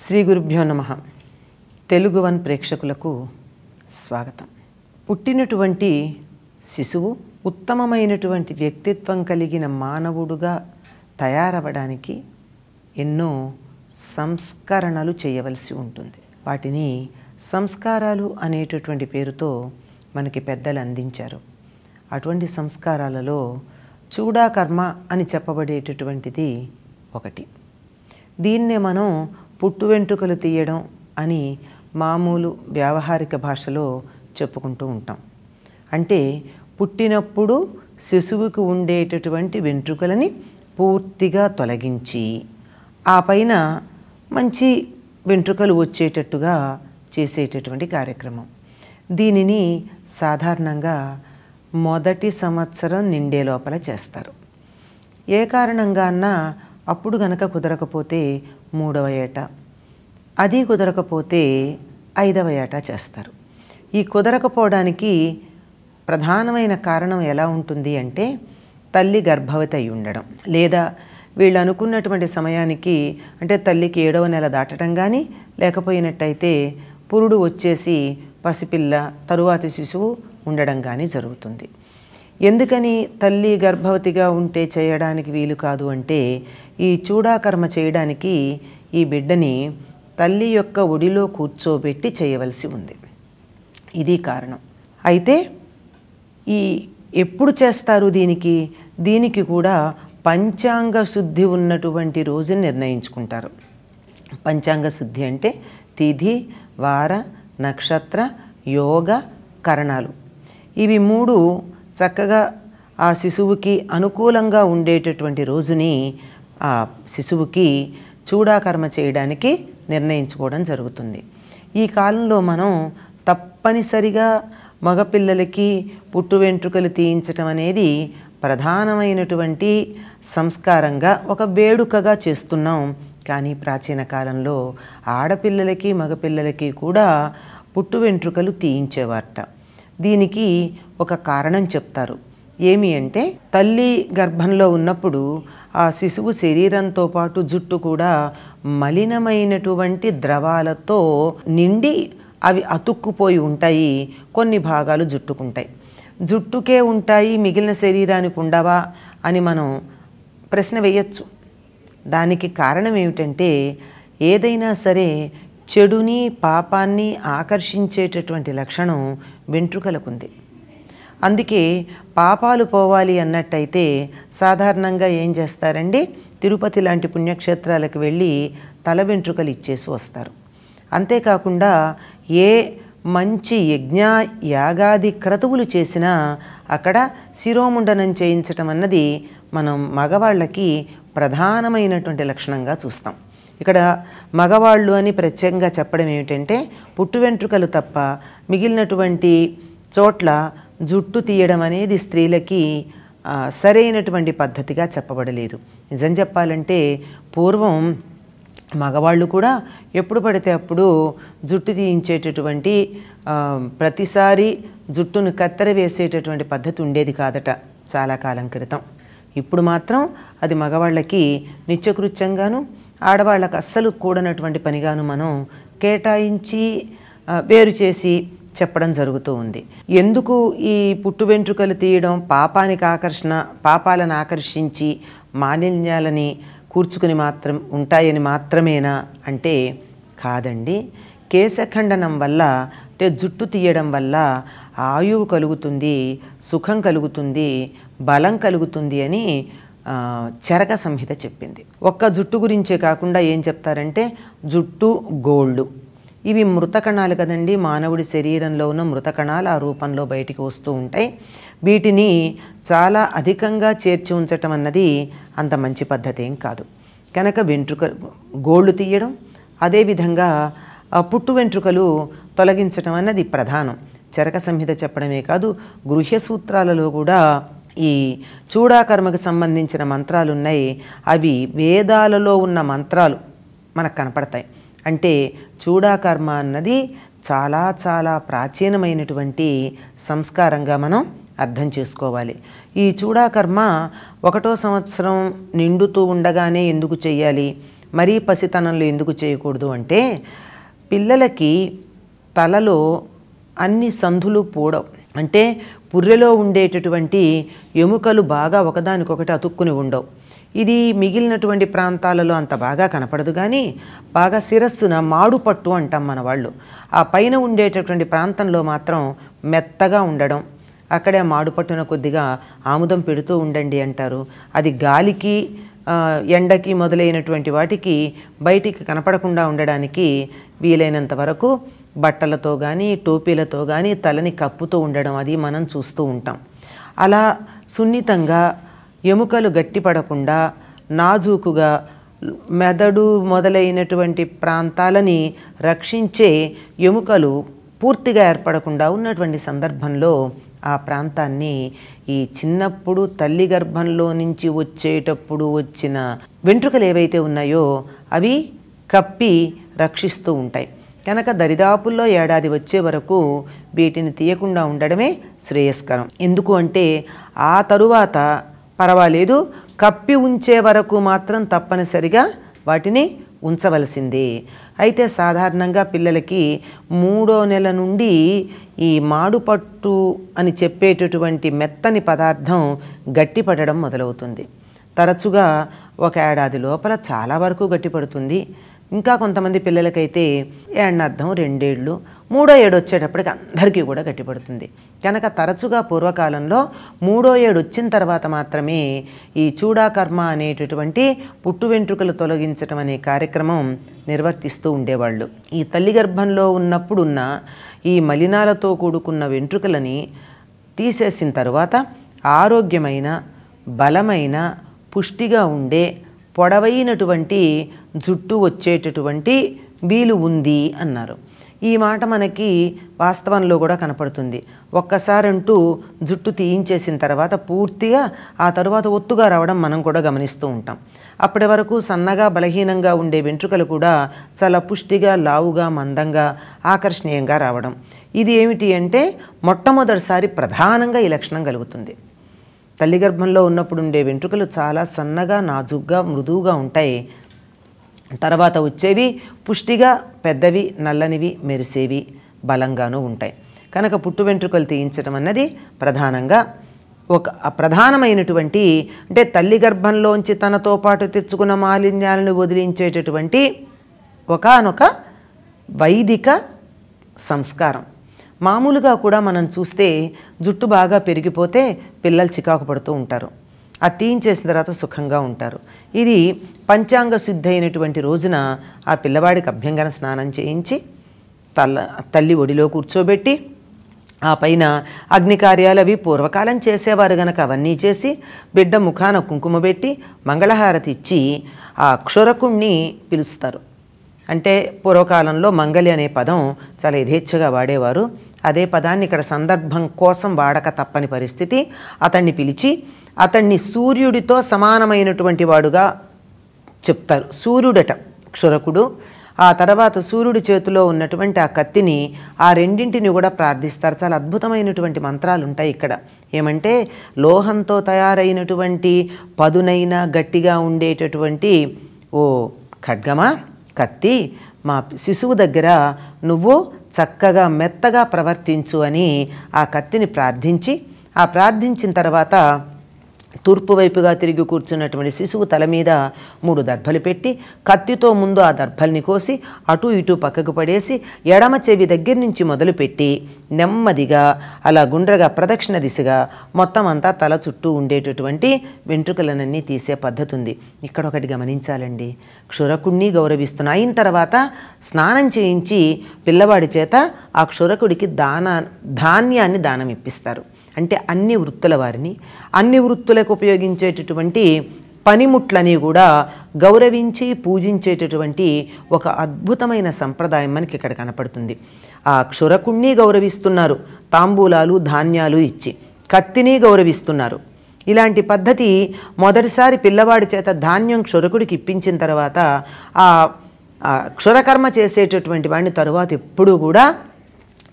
శ్రీ గురుభ్యో నమః. తెలుగు వన్ ప్రేక్షకులకు స్వాగతం. పుట్టినటువంటి శిశువు ఉత్తమమైనటువంటి వ్యక్తిత్వం కలిగిన మానవుడుగా తయారవడానికి ఎన్నో సంస్కరణలు చేయవలసి ఉంటుంది. వాటిని సంస్కారాలు అనేటటువంటి పేరుతో మనకి పెద్దలు అందించారు. అటువంటి సంస్కారాలలో చూడాకర్మ అని చెప్పబడేటటువంటిది ఒకటి. దీన్నే మనం పుట్టు వెంట్రుకలు తీయడం అని మామూలు వ్యావహారిక భాషలో చెప్పుకుంటూ ఉంటాం. అంటే పుట్టినప్పుడు శిశువుకు ఉండేటటువంటి వెంట్రుకలని పూర్తిగా తొలగించి ఆ పైన మంచి వెంట్రుకలు వచ్చేటట్టుగా చేసేటటువంటి కార్యక్రమం. దీనిని సాధారణంగా మొదటి సంవత్సరం నిండే లోపల చేస్తారు. ఏ కారణంగా అన్నా అప్పుడు గనక కుదరకపోతే 3వ ఏట, అది కుదరకపోతే 5వ ఏట చేస్తారు. ఈ కుదరకపోవడానికి ప్రధానమైన కారణం ఎలా ఉంటుంది అంటే తల్లి గర్భవతి అయి ఉండడం, లేదా వీళ్ళు అనుకున్నటువంటి సమయానికి అంటే తల్లికి 7వ నెల దాటడం కానీ, లేకపోయినట్టయితే పురుడు వచ్చేసి పసిపిల్ల తరువాతి శిశువు ఉండడం కానీ జరుగుతుంది. ఎందుకని తల్లి గర్భవతిగా ఉంటే చేయడానికి వీలు కాదు అంటే ఈ చూడాకర్మ చేయడానికి ఈ బిడ్డని తల్లి యొక్క ఒడిలో కూర్చోబెట్టి చేయవలసి ఉంది. ఇది కారణం. అయితే ఈ ఎప్పుడు చేస్తారు దీనికి కూడా పంచాంగ శుద్ధి ఉన్నటువంటి రోజుని నిర్ణయించుకుంటారు. పంచాంగ శుద్ధి అంటే తిథి, వార, నక్షత్ర, యోగ, కరణాలు. ఇవి 3 చక్కగా ఆ శిశువుకి అనుకూలంగా ఉండేటటువంటి రోజుని ఆ శిశువుకి చూడాకర్మ చేయడానికి నిర్ణయించుకోవడం జరుగుతుంది. ఈ కాలంలో మనం తప్పనిసరిగా మగపిల్లలకి పుట్టు వెంట్రుకలు తీయించటం అనేది ప్రధానమైనటువంటి సంస్కారంగా ఒక వేడుకగా చేస్తున్నాం. కానీ ప్రాచీన కాలంలో ఆడపిల్లలకి మగపిల్లలకి కూడా పుట్టు వెంట్రుకలు తీయించేవారట. దీనికి ఒక కారణం చెప్తారు. ఏమి అంటే తల్లి గర్భంలో ఉన్నప్పుడు ఆ శిశువు శరీరంతో పాటు జుట్టు కూడా మలినమైనటువంటి ద్రవాలతో నిండి అవి అతుక్కుపోయి ఉంటాయి. కొన్ని భాగాలు జుట్టుకుంటాయి. జుట్టుకే ఉంటాయి, మిగిలిన శరీరానికి ఉండవా అని మనం ప్రశ్న వేయచ్చు. దానికి కారణం ఏమిటంటే ఏదైనా సరే చెడుని పాపాన్ని ఆకర్షించేటటువంటి లక్షణం వెంట్రుకలకు ఉంది. అందుకే పాపాలు పోవాలి అన్నట్టయితే సాధారణంగా ఏం చేస్తారండి, తిరుపతి లాంటి పుణ్యక్షేత్రాలకు వెళ్ళి తల వెంట్రుకలు ఇచ్చేసి వస్తారు. అంతేకాకుండా ఏ మంచి యజ్ఞ యాగాది క్రతువులు చేసినా అక్కడ శిరోముండనం చేయించటం అన్నది మనం మగవాళ్ళకి ప్రధానమైనటువంటి లక్షణంగా చూస్తాం. ఇక్కడ మగవాళ్ళు అని ప్రత్యేకంగా చెప్పడం ఏమిటంటే పుట్టు వెంట్రుకలు తప్ప మిగిలినటువంటి చోట్ల జుట్టు తీయడం అనేది స్త్రీలకి సరైనటువంటి పద్ధతిగా చెప్పబడలేదు. నిజం చెప్పాలంటే పూర్వం మగవాళ్ళు కూడా ఎప్పుడు పడితే అప్పుడు జుట్టు తీయించేటటువంటి ప్రతిసారి జుట్టును కత్తెర వేసేటటువంటి పద్ధతి ఉండేది కాదట చాలా కాలం క్రితం. ఇప్పుడు మాత్రం అది మగవాళ్ళకి నిత్యకృత్యంగాను ఆడవాళ్ళకు అస్సలు కూడనటువంటి పనిగాను మనం కేటాయించి వేరు చేసి చెప్పడం జరుగుతూ ఉంది. ఎందుకు ఈ పుట్టు వెంట్రుకలు తీయడం పాపాలను ఆకర్షించి మాలిన్యాలని కూర్చుకుని ఉంటాయని మాత్రమేనా అంటే కాదండి. కేశఖండనం వల్ల అంటే జుట్టు తీయడం వల్ల ఆయువు కలుగుతుంది, సుఖం కలుగుతుంది, బలం కలుగుతుంది అని చరక సంహిత చెప్పింది. ఒక్క జుట్టు గురించే కాకుండా ఏం చెప్తారంటే జుట్టు, గోళ్ళు ఇవి మృతకణాలు కదండి. మానవుడి శరీరంలో ఉన్న మృతకణాలు ఆ రూపంలో బయటికి వస్తూ ఉంటాయి. వీటిని చాలా అధికంగా చేర్చి ఉంచటం అన్నది అంత మంచి పద్ధతి ఏం కాదు. కనుక గోళ్ళు తీయడం, అదేవిధంగా పుట్టు వెంట్రుకలు తొలగించటం అన్నది ప్రధానం. చరక సంహిత చెప్పడమే కాదు, గృహ్య సూత్రాలలో కూడా ఈ చూడాకర్మకు సంబంధించిన మంత్రాలు ఉన్నాయి. అవి వేదాలలో ఉన్న మంత్రాలు మనకు కనపడతాయి. అంటే చూడాకర్మ అన్నది చాలా చాలా ప్రాచీనమైనటువంటి సంస్కారంగా మనం అర్థం చేసుకోవాలి. ఈ చూడాకర్మ 1వ సంవత్సరం నిండుతూ ఉండగానే ఎందుకు చెయ్యాలి, మరీ పసితనంలో ఎందుకు చేయకూడదు అంటే, పిల్లలకి తలలో అన్ని సందులు పూడవు. అంటే పుర్రెలో ఉండేటటువంటి ఎముకలు బాగా ఒకదానికొకటి అతుక్కుని ఉండవు. ఇది మిగిలినటువంటి ప్రాంతాలలో అంత బాగా కనపడదు, కానీ బాగా శిరస్సున మాడుపట్టు అంటాం మన వాళ్ళు. ఆ పైన ఉండేటటువంటి ప్రాంతంలో మాత్రం మెత్తగా ఉండడం, అక్కడే మాడుపట్టున కొద్దిగా ఆముదం పెడుతూ ఉండండి అంటారు. అది గాలికి ఎండకి మొదలైనటువంటి వాటికి బయటికి కనపడకుండా ఉండడానికి వీలైనంత వరకు బట్టలతో కానీ టోపీలతో కానీ తలని కప్పుతూ ఉండడం అది మనం చూస్తూ ఉంటాం. అలా సున్నితంగా ఎముకలు గట్టిపడకుండా నాజూకుగా మెదడు మొదలైనటువంటి ప్రాంతాలని రక్షించే ఎముకలు పూర్తిగా ఏర్పడకుండా ఉన్నటువంటి సందర్భంలో ఆ ప్రాంతాన్ని ఈ చిన్నప్పుడు తల్లి గర్భంలో నుంచి వచ్చేటప్పుడు వచ్చిన వెంట్రుకలు ఏవైతే ఉన్నాయో అవి కప్పి రక్షిస్తూ ఉంటాయి. కనుక దరిదాపుల్లో ఏడాది వచ్చే వరకు వీటిని తీయకుండా ఉండడమే శ్రేయస్కరం. ఎందుకు అంటే ఆ తరువాత పర్వాలేదు, కప్పి ఉంచే వరకు మాత్రం తప్పనిసరిగా వాటిని ఉంచవలసిందే. అయితే సాధారణంగా పిల్లలకి 3వ నెల నుండి ఈ మాడుపట్టు అని చెప్పేటటువంటి మెత్తని పదార్థం గట్టిపడడం మొదలవుతుంది. తరచుగా 1 ఏడాది లోపల చాలా వరకు గట్టిపడుతుంది. ఇంకా కొంతమంది పిల్లలకైతే ఏడనర్థం 2 ఏళ్ళు, 3వ ఏడు వచ్చేటప్పటికి అందరికీ కూడా గట్టిపడుతుంది. కనుక తరచుగా పూర్వకాలంలో 3వ ఏడు వచ్చిన తర్వాత మాత్రమే ఈ చూడాకర్మ అనేటటువంటి పుట్టు వెంట్రుకలు తొలగించటం అనే కార్యక్రమం నిర్వర్తిస్తూ ఉండేవాళ్ళు. ఈ తల్లి గర్భంలో ఉన్నప్పుడున్న ఈ మలినాలతో కూడుకున్న వెంట్రుకలని తీసేసిన తర్వాత ఆరోగ్యమైన, బలమైన, పుష్టిగా ఉండే పొడవైనటువంటి జుట్టు వచ్చేటటువంటి వీలు ఉంది అన్నారు. ఈ మాట మనకి వాస్తవంలో కూడా కనపడుతుంది. ఒక్కసారంటూ జుట్టు తీయించేసిన తర్వాత పూర్తిగా ఆ తర్వాత ఒత్తుగా రావడం మనం కూడా గమనిస్తూ ఉంటాం. అప్పటి వరకు సన్నగా బలహీనంగా ఉండే వెంట్రుకలు కూడా చాలా పుష్టిగా, లావుగా, మందంగా, ఆకర్షణీయంగా రావడం. ఇది ఏమిటి అంటే మొట్టమొదటిసారి ప్రధానంగా ఈ లక్షణం కలుగుతుంది. తల్లి గర్భంలో ఉన్నప్పుడు ఉండే వెంట్రుకలు చాలా సన్నగా, నాజుగ్గా, మృదువుగా ఉంటాయి. తర్వాత వచ్చేవి పుష్టిగా, పెద్దవి, నల్లనివి, మెరిసేవి, బలంగానూ ఉంటాయి. కనుక పుట్టు వెంట్రుకలు తీయించడం అన్నది ప్రధానంగా ఒక ప్రధానమైనటువంటి, అంటే తల్లి గర్భంలోంచి తనతో పాటు తెచ్చుకున్న మాలిన్యాలను వదిలించేటటువంటి ఒకానొక వైదిక సంస్కారం. మామూలుగా కూడా మనం చూస్తే జుట్టు బాగా పెరిగిపోతే పిల్లలు చికాకు పడుతూ ఉంటారు. అది తీయించేసిన తర్వాత సుఖంగా ఉంటారు. ఇది పంచాంగ శుద్ధి అయినటువంటి రోజున ఆ పిల్లవాడికి అభ్యంగన స్నానం చేయించి తల్లి ఒడిలో కూర్చోబెట్టి ఆ పైన అగ్ని కార్యాలు అవి పూర్వకాలం చేసేవారు గనక అవన్నీ చేసి బిడ్డ ముఖాన కుంకుమ పెట్టి మంగళహారతి ఇచ్చి ఆ క్షురకుణ్ణి పిలుస్తారు. అంటే పూర్వకాలంలో మంగలి అనే పదం చాలా యథేచ్ఛగా వాడేవారు. అదే పదాన్ని ఇక్కడ సందర్భం కోసం వాడక తప్పని పరిస్థితి. అతన్ని పిలిచి అతన్ని సూర్యుడితో సమానమైనటువంటి వాడుగా చెప్తారు. సూర్యుడట క్షురకుడు. ఆ తర్వాత సూర్యుడి చేతిలో ఉన్నటువంటి ఆ కత్తిని, ఆ రెండింటిని కూడా ప్రార్థిస్తారు. చాలా అద్భుతమైనటువంటి మంత్రాలు ఉంటాయి ఇక్కడ. ఏమంటే లోహంతో తయారైనటువంటి పదునైన గట్టిగా ఉండేటటువంటి ఓ ఖడ్గమా, కత్తి, మా శిశువు దగ్గర నువ్వు చక్కగా మెత్తగా ప్రవర్తించు అని ఆ కత్తిని ప్రార్థించి, ఆ ప్రార్థించిన తర్వాత తూర్పు వైపుగా తిరిగి కూర్చున్నటువంటి శిశువు తల మీద 3 దర్భలు పెట్టి కత్తితో ముందు ఆ దర్భల్ని కోసి అటు ఇటు పక్కకు పడేసి ఎడమ చెవి దగ్గర నుంచి మొదలుపెట్టి నెమ్మదిగా అలా గుండ్రగా ప్రదక్షిణ దిశగా మొత్తం అంతా తల చుట్టూ ఉండేటటువంటి వెంట్రుకలనన్నీ తీసే పద్ధతి ఉంది. ఇక్కడ ఒకటి గమనించాలండి. క్షురకుణ్ణి గౌరవిస్తున్న అయిన తర్వాత స్నానం చేయించి పిల్లవాడి చేత ఆ క్షురకుడికి ధాన్యాన్ని దానం ఇప్పిస్తారు. అంటే అన్ని వృత్తుల వారిని, అన్ని వృత్తులకు ఉపయోగించేటటువంటి పనిముట్లని కూడా గౌరవించి పూజించేటటువంటి ఒక అద్భుతమైన సంప్రదాయం మనకి ఇక్కడ కనపడుతుంది. ఆ క్షురకుణ్ణి గౌరవిస్తున్నారు, తాంబూలాలు ధాన్యాలు ఇచ్చి, కత్తిని గౌరవిస్తున్నారు. ఇలాంటి పద్ధతి మొదటిసారి పిల్లవాడి చేత ధాన్యం క్షురకుడికి ఇప్పించిన తర్వాత ఆ క్షురకర్మ చేసేటటువంటి వాడిని తరువాత ఎప్పుడూ కూడా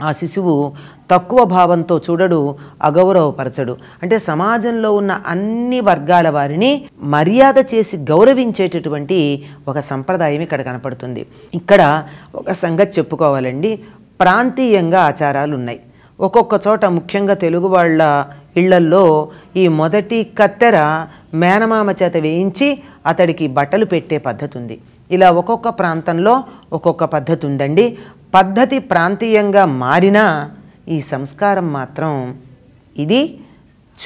ఆ శిశువు తక్కువ భావంతో చూడడు, అగౌరవపరచడు. అంటే సమాజంలో ఉన్న అన్ని వర్గాల వారిని మర్యాద చేసి గౌరవించేటటువంటి ఒక సంప్రదాయం ఇక్కడ కనపడుతుంది. ఇక్కడ ఒక సంగతి చెప్పుకోవాలండి. ప్రాంతీయంగా ఆచారాలు ఉన్నాయి. ఒక్కొక్క చోట ముఖ్యంగా తెలుగు వాళ్ళ ఇళ్లల్లో ఈ మొదటి కత్తెర మేనమామ చేత వేయించి అతడికి బట్టలు పెట్టే పద్ధతి ఉంది. ఇలా ఒక్కొక్క ప్రాంతంలో ఒక్కొక్క పద్ధతి ఉందండి. పద్ధతి ప్రాంతీయంగా మారినా ఈ సంస్కారం మాత్రం ఇది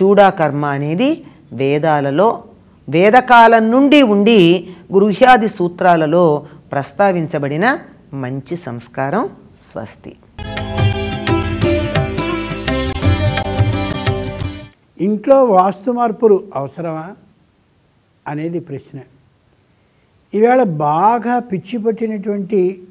చూడాకర్మ అనేది వేదాలలో వేదకాలం నుండి ఉండి గృహ్యాది సూత్రాలలో ప్రస్తావించబడిన మంచి సంస్కారం. స్వస్తి. ఇంట్లో వాస్తు మార్పులు అవసరమా అనేది ప్రశ్న. ఈవేళ బాగా పిచ్చి పట్టినటువంటి